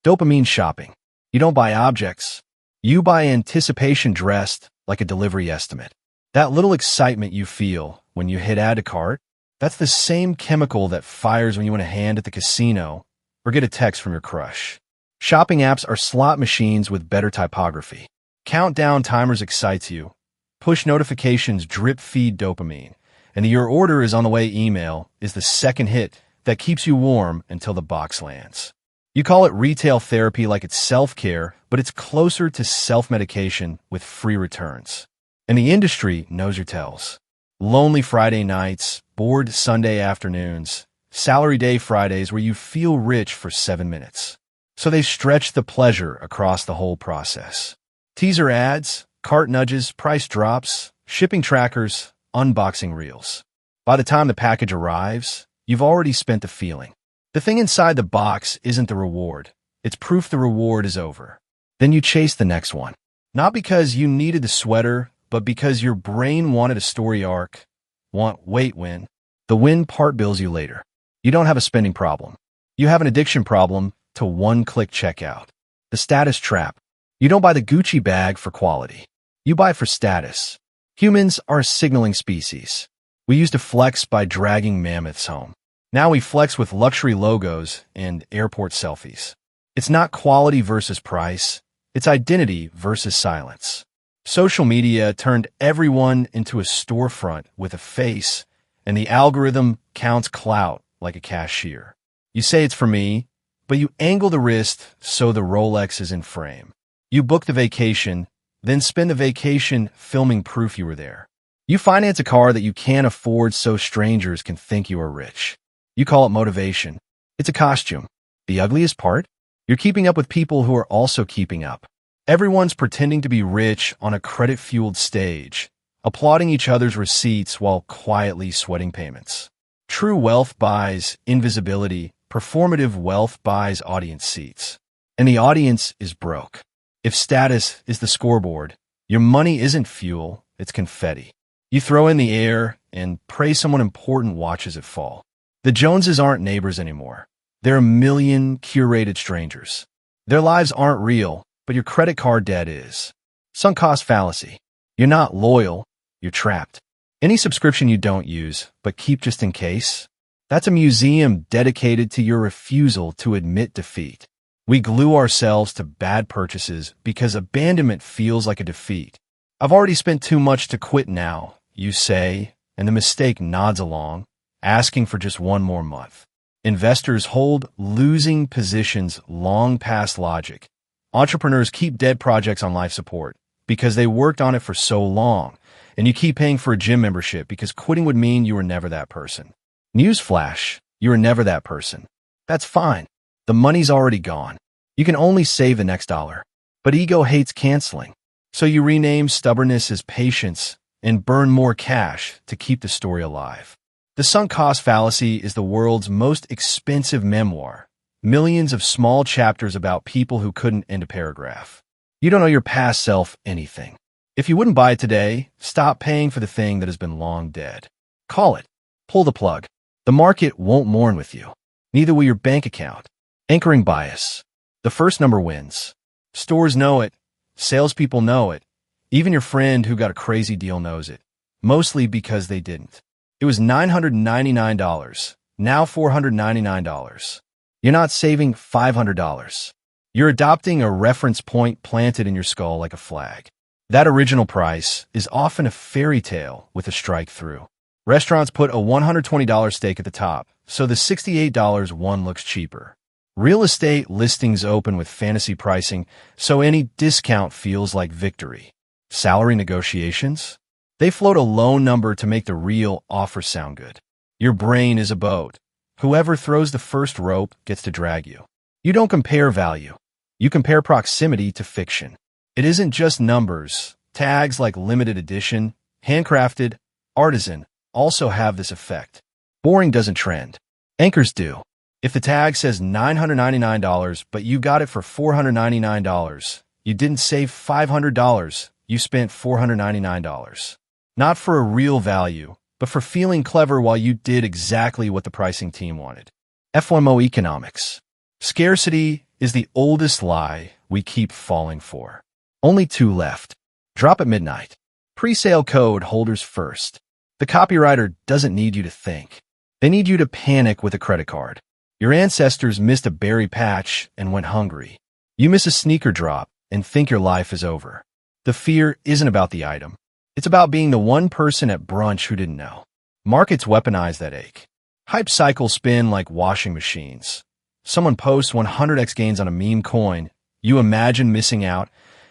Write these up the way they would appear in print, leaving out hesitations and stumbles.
Dopamine shopping. You don't buy objects. You buy anticipation dressed like a delivery estimate. That little excitement you feel when you hit add to cart, that's the same chemical that fires when you win a hand at the casino or get a text from your crush. Shopping apps are slot machines with better typography. Countdown timers excites you. Push notifications drip feed dopamine. And the your order is on the way email is the second hit that keeps you warm until the box lands. You call it retail therapy like it's self-care, but it's closer to self-medication with free returns. And the industry knows your tells. Lonely Friday nights, bored Sunday afternoons, salary day Fridays where you feel rich for 7 minutes. So they stretch the pleasure across the whole process. Teaser ads, cart nudges, price drops, shipping trackers, unboxing reels. By the time the package arrives, you've already spent the feeling. The thing inside the box isn't the reward. It's proof the reward is over. Then you chase the next one. Not because you needed the sweater, but because your brain wanted a story arc. Wait, win. The win part bills you later. You don't have a spending problem. You have an addiction problem to one-click checkout. The status trap. You don't buy the Gucci bag for quality. You buy for status. Humans are a signaling species. We used to flex by dragging mammoths home. Now we flex with luxury logos and airport selfies. It's not quality versus price. It's identity versus silence. Social media turned everyone into a storefront with a face, and the algorithm counts clout like a cashier. You say it's for me, but you angle the wrist so the Rolex is in frame. You book the vacation, then spend the vacation filming proof you were there. You finance a car that you can't afford so strangers can think you are rich. You call it motivation. It's a costume. The ugliest part? You're keeping up with people who are also keeping up. Everyone's pretending to be rich on a credit-fueled stage, applauding each other's receipts while quietly sweating payments. True wealth buys invisibility. Performative wealth buys audience seats. And the audience is broke. If status is the scoreboard, your money isn't fuel, it's confetti. You throw in the air and pray someone important watches it fall. The Joneses aren't neighbors anymore. They're a million curated strangers. Their lives aren't real, but your credit card debt is. Sunk cost fallacy. You're not loyal, you're trapped. Any subscription you don't use, but keep just in case, that's a museum dedicated to your refusal to admit defeat. We glue ourselves to bad purchases because abandonment feels like a defeat. I've already spent too much to quit now, you say, and the mistake nods along, asking for just one more month. Investors hold losing positions long past logic. Entrepreneurs keep dead projects on life support because they worked on it for so long, and you keep paying for a gym membership because quitting would mean you were never that person. Newsflash, you were never that person. That's fine. The money's already gone. You can only save the next dollar. But ego hates canceling. So you rename stubbornness as patience and burn more cash to keep the story alive. The sunk cost fallacy is the world's most expensive memoir. Millions of small chapters about people who couldn't end a paragraph. You don't owe your past self anything. If you wouldn't buy it today, stop paying for the thing that has been long dead. Call it. Pull the plug. The market won't mourn with you. Neither will your bank account. Anchoring bias. The first number wins. Stores know it. Salespeople know it. Even your friend who got a crazy deal knows it. Mostly because they didn't. It was $999. Now $499. You're not saving $500. You're adopting a reference point planted in your skull like a flag. That original price is often a fairy tale with a strike through. Restaurants put a $120 steak at the top, so the $68 one looks cheaper. Real estate listings open with fantasy pricing, so any discount feels like victory. Salary negotiations? They float a low number to make the real offer sound good. Your brain is a boat. Whoever throws the first rope gets to drag you. You don't compare value. You compare proximity to fiction. It isn't just numbers. Tags like limited edition, handcrafted, artisan also have this effect. Boring doesn't trend. Anchors do. If the tag says $999, but you got it for $499, you didn't save $500, you spent $499. Not for a real value, but for feeling clever while you did exactly what the pricing team wanted. FOMO economics. Scarcity is the oldest lie we keep falling for. Only 2 left. Drop at midnight. Pre-sale code holders first. The copywriter doesn't need you to think. They need you to panic with a credit card. Your ancestors missed a berry patch and went hungry. You miss a sneaker drop and think your life is over. The fear isn't about the item. It's about being the one person at brunch who didn't know. Markets weaponize that ache. Hype cycles spin like washing machines. Someone posts 100x gains on a meme coin. You imagine missing out,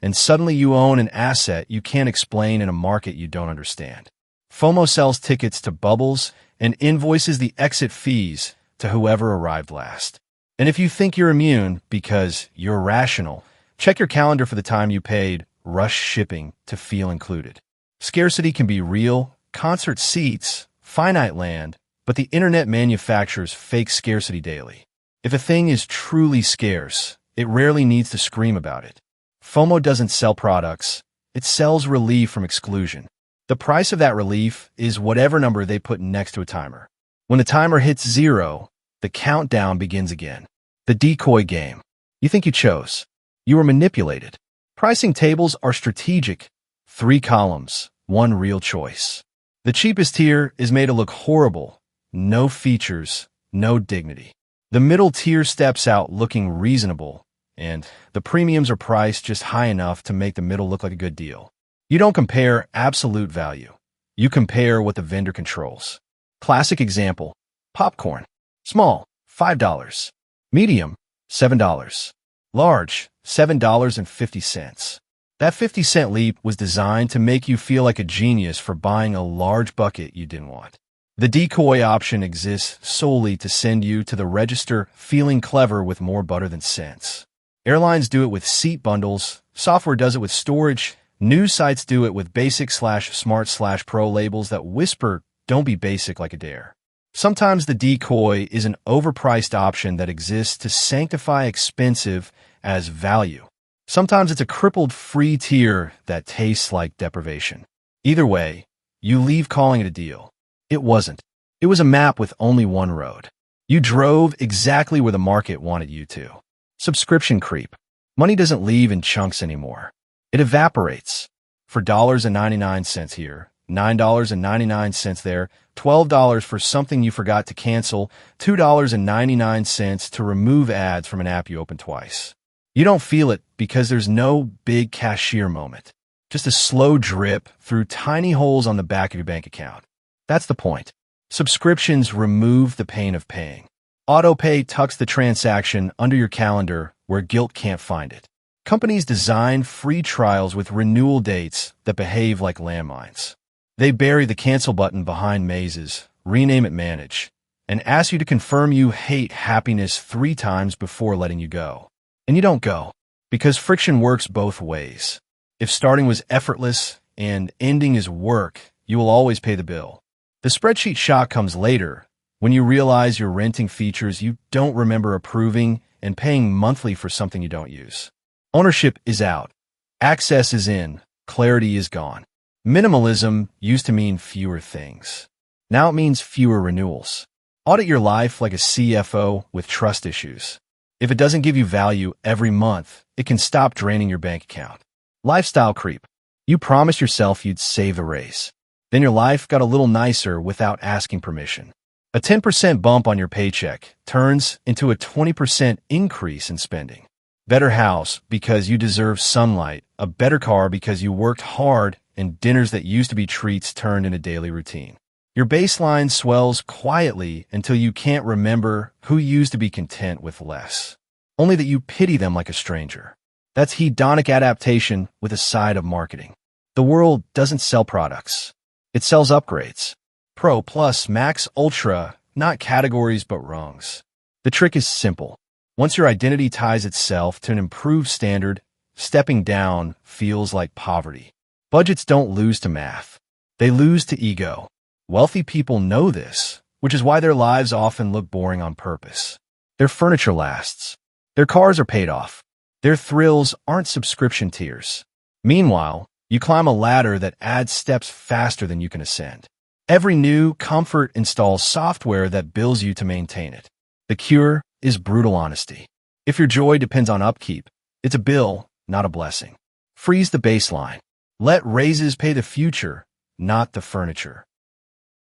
and suddenly you own an asset you can't explain in a market you don't understand. FOMO sells tickets to bubbles and invoices the exit fees to whoever arrived last. And if you think you're immune because you're rational, check your calendar for the time you paid rush shipping to feel included. Scarcity can be real, concert seats, finite land, but the internet manufactures fake scarcity daily. If a thing is truly scarce, it rarely needs to scream about it. FOMO doesn't sell products, it sells relief from exclusion. The price of that relief is whatever number they put next to a timer. When the timer hits 0, the countdown begins again. The decoy game. You think you chose. You were manipulated. Pricing tables are strategic. 3 columns, 1 real choice. The cheapest tier is made to look horrible. No features, no dignity. The middle tier steps out looking reasonable, and the premiums are priced just high enough to make the middle look like a good deal. You don't compare absolute value. You compare what the vendor controls. Classic example, popcorn. Small, $5. Medium, $7. Large, $7.50. That 50-cent leap was designed to make you feel like a genius for buying a large bucket you didn't want. The decoy option exists solely to send you to the register feeling clever with more butter than sense. Airlines do it with seat bundles, software does it with storage, news sites do it with basic/smart/pro labels that whisper, don't be basic like a dare. Sometimes the decoy is an overpriced option that exists to sanctify expensive as value. Sometimes it's a crippled free tier that tastes like deprivation. Either way, you leave calling it a deal. It wasn't. It was a map with only one road. You drove exactly where the market wanted you to. Subscription creep. Money doesn't leave in chunks anymore. It evaporates. For $1.99 here, $9.99 there, $12 for something you forgot to cancel, $2.99 to remove ads from an app you opened twice. You don't feel it because there's no big cashier moment. Just a slow drip through tiny holes on the back of your bank account. That's the point. Subscriptions remove the pain of paying. AutoPay tucks the transaction under your calendar where guilt can't find it. Companies design free trials with renewal dates that behave like landmines. They bury the cancel button behind mazes, rename it manage, and ask you to confirm you hate happiness 3 times before letting you go. And you don't go, because friction works both ways. If starting was effortless and ending is work, you will always pay the bill. The spreadsheet shock comes later, when you realize you're renting features you don't remember approving and paying monthly for something you don't use. Ownership is out. Access is in. Clarity is gone. Minimalism used to mean fewer things. Now it means fewer renewals. Audit your life like a CFO with trust issues. If it doesn't give you value every month, it can stop draining your bank account. Lifestyle creep. You promised yourself you'd save the race. Then your life got a little nicer without asking permission. A 10% bump on your paycheck turns into a 20% increase in spending. Better house because you deserve sunlight, a better car because you worked hard, and dinners that used to be treats turned into daily routine. Your baseline swells quietly until you can't remember who used to be content with less. Only that you pity them like a stranger. That's hedonic adaptation with a side of marketing. The world doesn't sell products. It sells upgrades. Pro, Plus, Max, Ultra, not categories but rungs. The trick is simple. Once your identity ties itself to an improved standard, stepping down feels like poverty. Budgets don't lose to math. They lose to ego. Wealthy people know this, which is why their lives often look boring on purpose. Their furniture lasts. Their cars are paid off. Their thrills aren't subscription tiers. Meanwhile, you climb a ladder that adds steps faster than you can ascend. Every new comfort installs software that bills you to maintain it. The cure is brutal honesty. If your joy depends on upkeep, it's a bill, not a blessing. Freeze the baseline. Let raises pay the future, not the furniture.